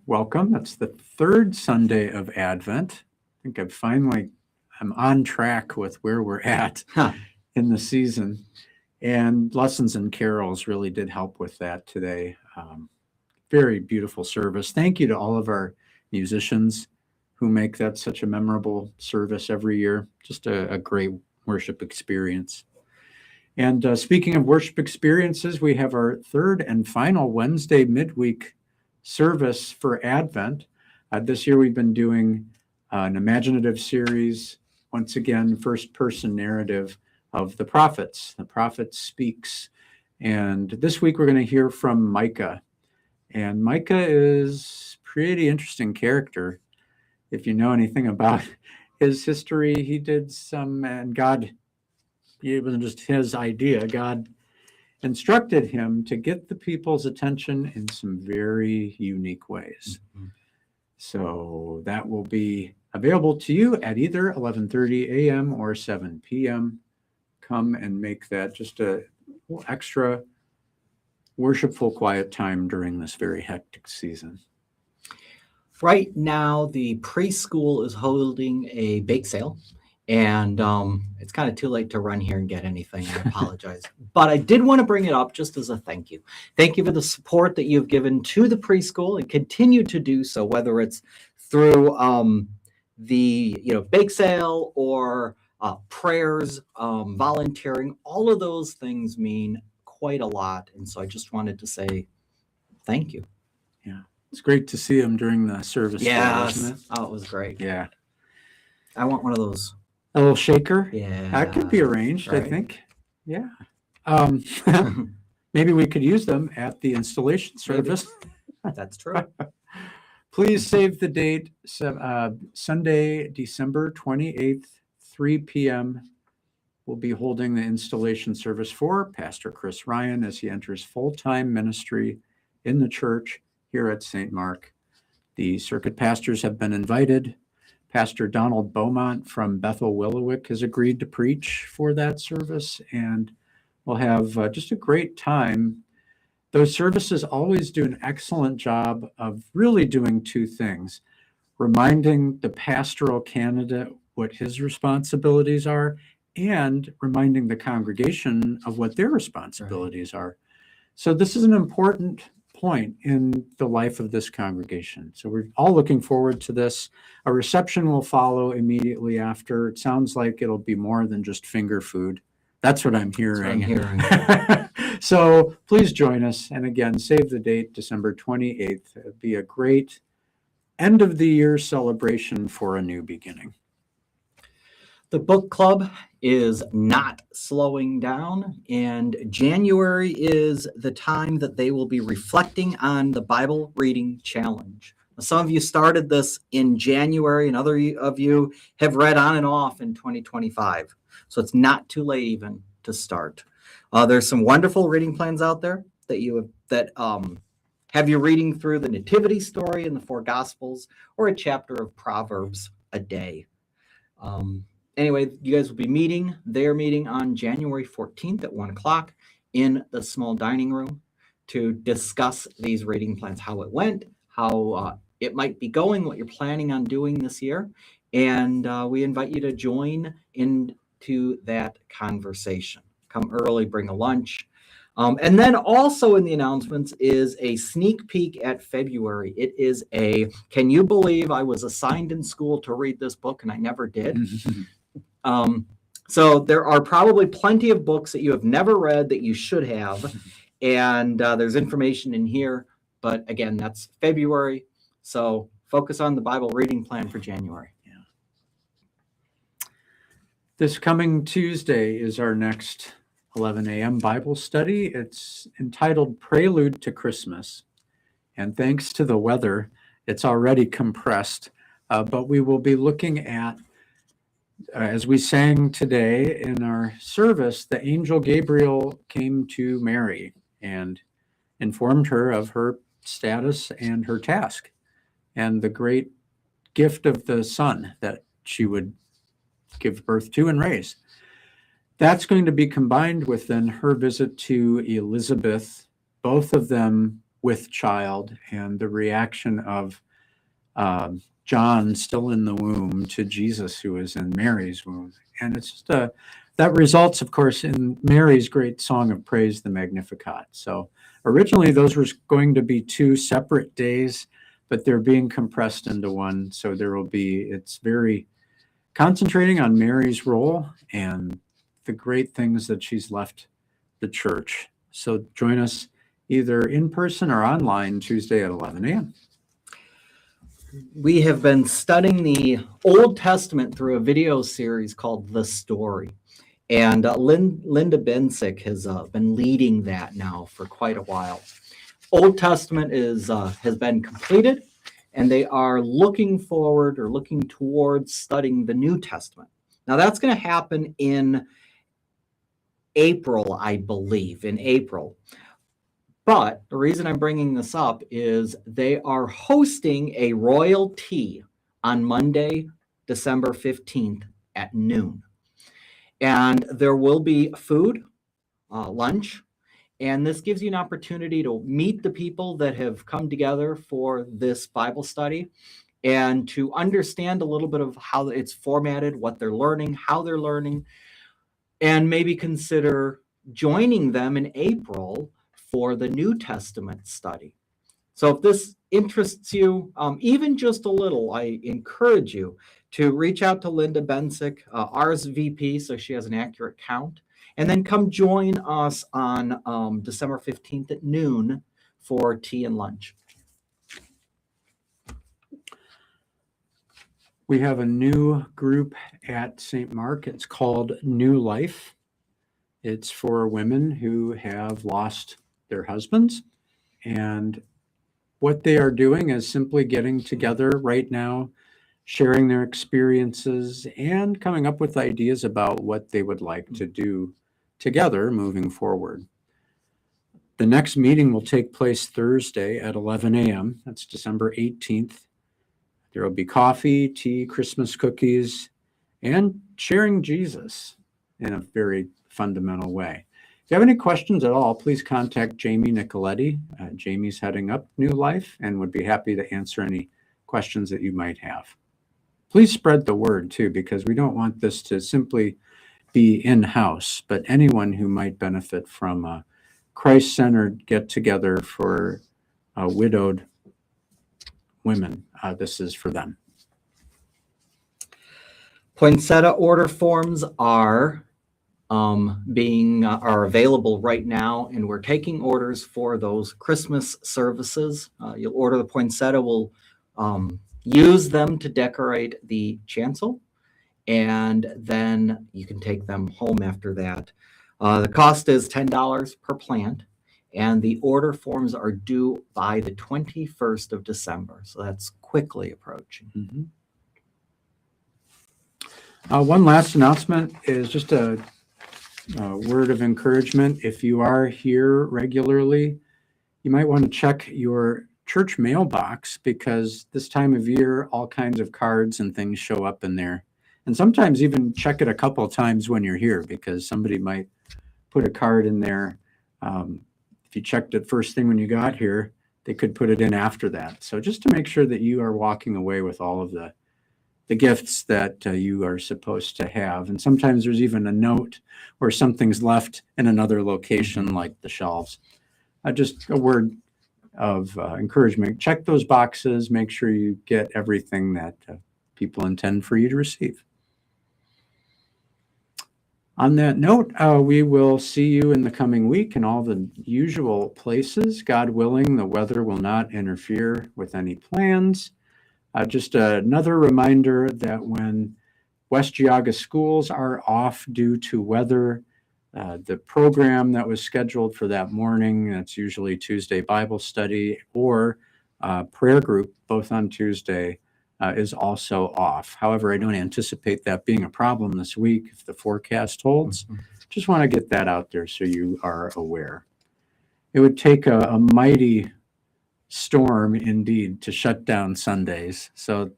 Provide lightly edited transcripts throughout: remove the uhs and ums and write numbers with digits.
welcome. It's the third Sunday of Advent. I think I'm on track with where we're at in the season. And lessons and carols really did help with that today. Very beautiful service. Thank you to all of our musicians who make that such a memorable service every year. Just a great worship experience. And speaking of worship experiences, we have our third and final Wednesday midweek service for Advent. This year we've been doing an imaginative series, once again, first-person narrative of the prophets. The prophet speaks. And this week we're going to hear from Micah. And Micah is a pretty interesting character. If you know anything about his history, he did some, and God, it wasn't just his idea. God instructed him to get the people's attention in some very unique ways. Mm-hmm. So that will be available to you at either 11:30 a.m. or 7 p.m. Come and make that just a little extra worshipful, quiet time during this very hectic season. Right now, the preschool is holding a bake sale, and it's kind of too late to run here and get anything. I apologize. But I did want to bring it up just as a thank you. Thank you for the support that you've given to the preschool and continue to do so, whether it's through the bake sale or prayers, volunteering. All of those things mean quite a lot. And so I just wanted to say thank you. Yeah. It's great to see him during the service. Yes. Isn't it? Oh, it was great. Yeah. I want one of those. A little shaker? Yeah. That could be arranged, right? I think. Yeah. Maybe we could use them at the installation service. That's true. Please save the date, Sunday, December 28th, 3 p.m. We'll be holding the installation service for Pastor Chris Ryan as he enters full-time ministry in the church here at St. Mark. The circuit pastors have been invited. Pastor Donald Beaumont from Bethel Willowick has agreed to preach for that service, and we'll have just a great time. Those services always do an excellent job of really doing two things: reminding the pastoral candidate what his responsibilities are, and reminding the congregation of what their responsibilities are. So this is an important point in the life of this congregation. So we're all looking forward to this. A reception will follow immediately after. It sounds like it'll be more than just finger food. That's what I'm hearing. So please join us. And again, save the date, December 28th. It'll be a great end of the year celebration for a new beginning. The book club is not slowing down, and January is the time that they will be reflecting on the Bible reading challenge. Some of you started this in January, and other of you have read on and off in 2025. So it's not too late even to start. There's some wonderful reading plans out there that have you reading through the Nativity story in the 4 Gospels or a chapter of Proverbs a day. Anyway, you guys will be meeting on January 14th at 1 o'clock in the small dining room to discuss these reading plans, how it went, how it might be going, what you're planning on doing this year. And we invite you to join into that conversation. Come early, bring a lunch. And then also in the announcements is a sneak peek at February. It is can you believe I was assigned in school to read this book and I never did? So there are probably plenty of books that you have never read that you should have. And there's information in here. But again, that's February. So focus on the Bible reading plan for January. Yeah. This coming Tuesday is our next 11 a.m. Bible study. It's entitled Prelude to Christmas. And thanks to the weather, it's already compressed. But we will be looking at, as we sang today in our service, the angel Gabriel came to Mary and informed her of her status and her task and the great gift of the son that she would give birth to and raise. That's going to be combined with then her visit to Elizabeth. Both of them with child and the reaction of John still in the womb to Jesus who is in Mary's womb. And it's just that results, of course, in Mary's great song of praise, the Magnificat. So originally those were going to be two separate days, but they're being compressed into one. So it's very concentrating on Mary's role and the great things that she's left the church. So join us either in person or online Tuesday at 11 a.m. We have been studying the Old Testament through a video series called The Story. And Linda Bensick has been leading that now for quite a while. Old Testament has been completed, and they are looking forward or looking towards studying the New Testament. Now, that's going to happen in April, I believe, in April. But the reason I'm bringing this up is they are hosting a royal tea on Monday, December 15th at noon. And there will be food, lunch, and this gives you an opportunity to meet the people that have come together for this Bible study and to understand a little bit of how it's formatted, what they're learning, how they're learning, and maybe consider joining them in April for the New Testament study. So if this interests you, even just a little, I encourage you to reach out to Linda Bensick, RSVP, so she has an accurate count, and then come join us on December 15th at noon for tea and lunch. We have a new group at St. Mark. It's called New Life. It's for women who have lost their husbands. And what they are doing is simply getting together right now, sharing their experiences, and coming up with ideas about what they would like to do together moving forward. The next meeting will take place Thursday at 11 a.m. That's December 18th. There will be coffee, tea, Christmas cookies, and sharing Jesus in a very fundamental way. If you have any questions at all, please contact Jamie Nicoletti. Jamie's heading up New Life and would be happy to answer any questions that you might have. Please spread the word too, because we don't want this to simply be in-house, but anyone who might benefit from a Christ-centered get-together for widowed women, this is for them. Poinsettia order forms are available right now, and we're taking orders for those Christmas services. You'll order the poinsettia, we'll use them to decorate the chancel, and then you can take them home after that. The cost is $10 per plant, and the order forms are due by the 21st of December, so that's quickly approaching. Mm-hmm. One last announcement is just a word of encouragement. If you are here regularly, you might want to check your church mailbox, because this time of year, all kinds of cards and things show up in there. And sometimes even check it a couple of times when you're here, because somebody might put a card in there. If you checked it first thing when you got here, they could put it in after that. So just to make sure that you are walking away with all of the gifts that you are supposed to have. And sometimes there's even a note or something's left in another location, like the shelves. Just a word of encouragement. Check those boxes, make sure you get everything that people intend for you to receive. On that note, we will see you in the coming week in all the usual places. God willing, the weather will not interfere with any plans. Just another reminder that when West Geauga schools are off due to weather, the program that was scheduled for that morning, that's usually Tuesday Bible study or prayer group, both on Tuesday, is also off. However, I don't anticipate that being a problem this week if the forecast holds. Mm-hmm. Just want to get that out there so you are aware. It would take a mighty storm indeed to shut down Sundays. So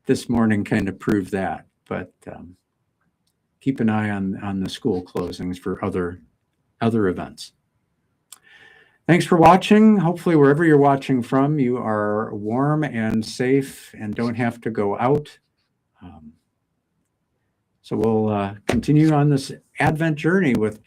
this morning kind of proved that, but keep an eye on the school closings for other events. Thanks for watching. Hopefully, wherever you're watching from, you are warm and safe and don't have to go out. So we'll continue on this Advent journey with